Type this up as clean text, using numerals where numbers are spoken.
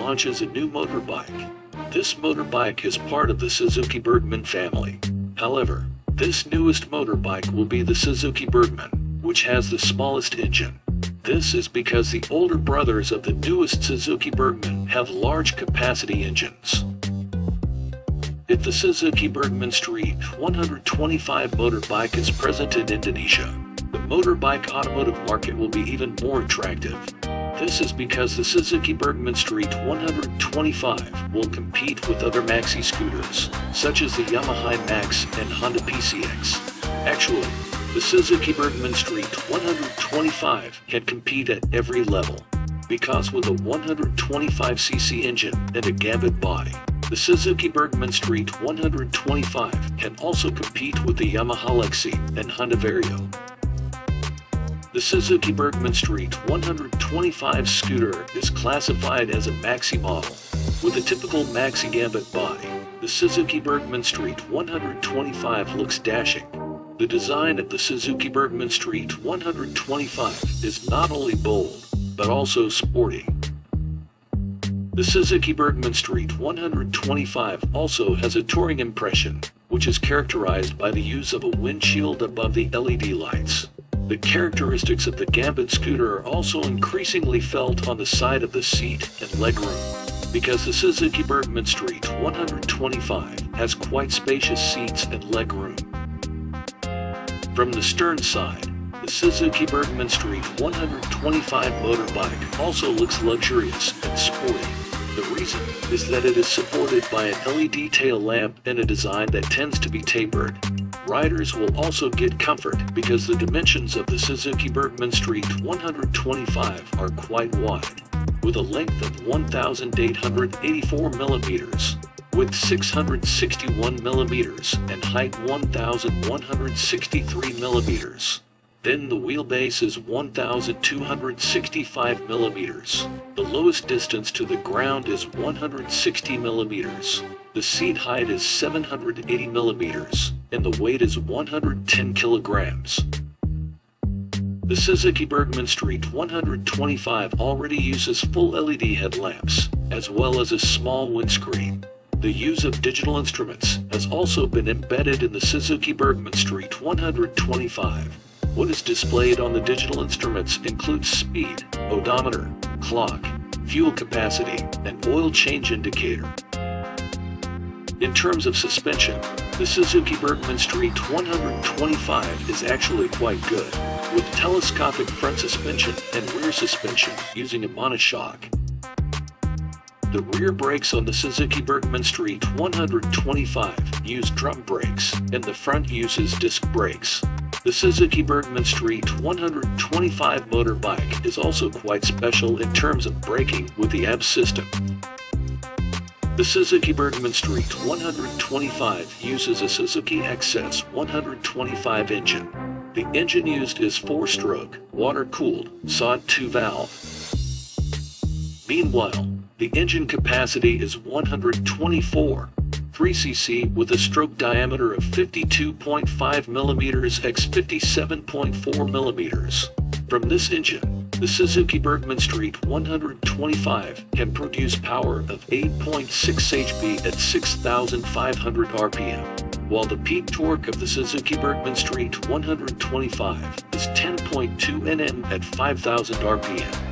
launches a new motorbike. This motorbike is part of the Suzuki Burgman family. However, this newest motorbike will be the Suzuki Burgman, which has the smallest engine. This is because the older brothers of the newest Suzuki Burgman have large capacity engines. If the Suzuki Burgman Street 125 motorbike is present in Indonesia, the motorbike automotive market will be even more attractive. This is because the Suzuki Burgman Street 125 will compete with other maxi scooters, such as the Yamaha NMax and Honda PCX. Actually, the Suzuki Burgman Street 125 can compete at every level, because with a 125cc engine and a gambot body, the Suzuki Burgman Street 125 can also compete with the Yamaha Lexi and Honda Vario. The Suzuki Burgman Street 125 scooter is classified as a maxi model, with a typical maxi gambot body. The Suzuki Burgman Street 125 looks dashing. The design of the Suzuki Burgman Street 125 is not only bold, but also sporty. The Suzuki Burgman Street 125 also has a touring impression, which is characterized by the use of a windshield above the LED lights. The characteristics of the gambot scooter are also increasingly felt on the side of the seat and legroom, because the Suzuki Burgman Street 125 has quite spacious seats and legroom. From the stern side, the Suzuki Burgman Street 125 motorbike also looks luxurious and sporty. The reason is that it is supported by an LED tail lamp and a design that tends to be tapered. Riders will also get comfort because the dimensions of the Suzuki Burgman Street 125 are quite wide, with a length of 1,884 millimeters, width 661 millimeters, and height 1,163 millimeters. Then the wheelbase is 1,265 millimeters. The lowest distance to the ground is 160 millimeters. The seat height is 780 millimeters, and the weight is 110 kilograms. The Suzuki Burgman Street 125 already uses full LED headlamps, as well as a small windscreen. The use of digital instruments has also been embedded in the Suzuki Burgman Street 125. What is displayed on the digital instruments includes speed, odometer, clock, fuel capacity, and oil change indicator. In terms of suspension, the Suzuki Burgman Street 125 is actually quite good, with telescopic front suspension and rear suspension using a monoshock. The rear brakes on the Suzuki Burgman Street 125 use drum brakes, and the front uses disc brakes. The Suzuki Burgman Street 125 motorbike is also quite special in terms of braking with the ABS system. The Suzuki Burgman Street 125 uses a Suzuki XS 125 engine. The engine used is 4-stroke, water-cooled, SOD 2-valve. Meanwhile, the engine capacity is 124 3cc with a stroke diameter of 52.5 mm x 57.4 mm. From this engine, the Suzuki Burgman Street 125 can produce power of 8.6 HP at 6,500 RPM, while the peak torque of the Suzuki Burgman Street 125 is 10.2 Nm at 5,000 RPM.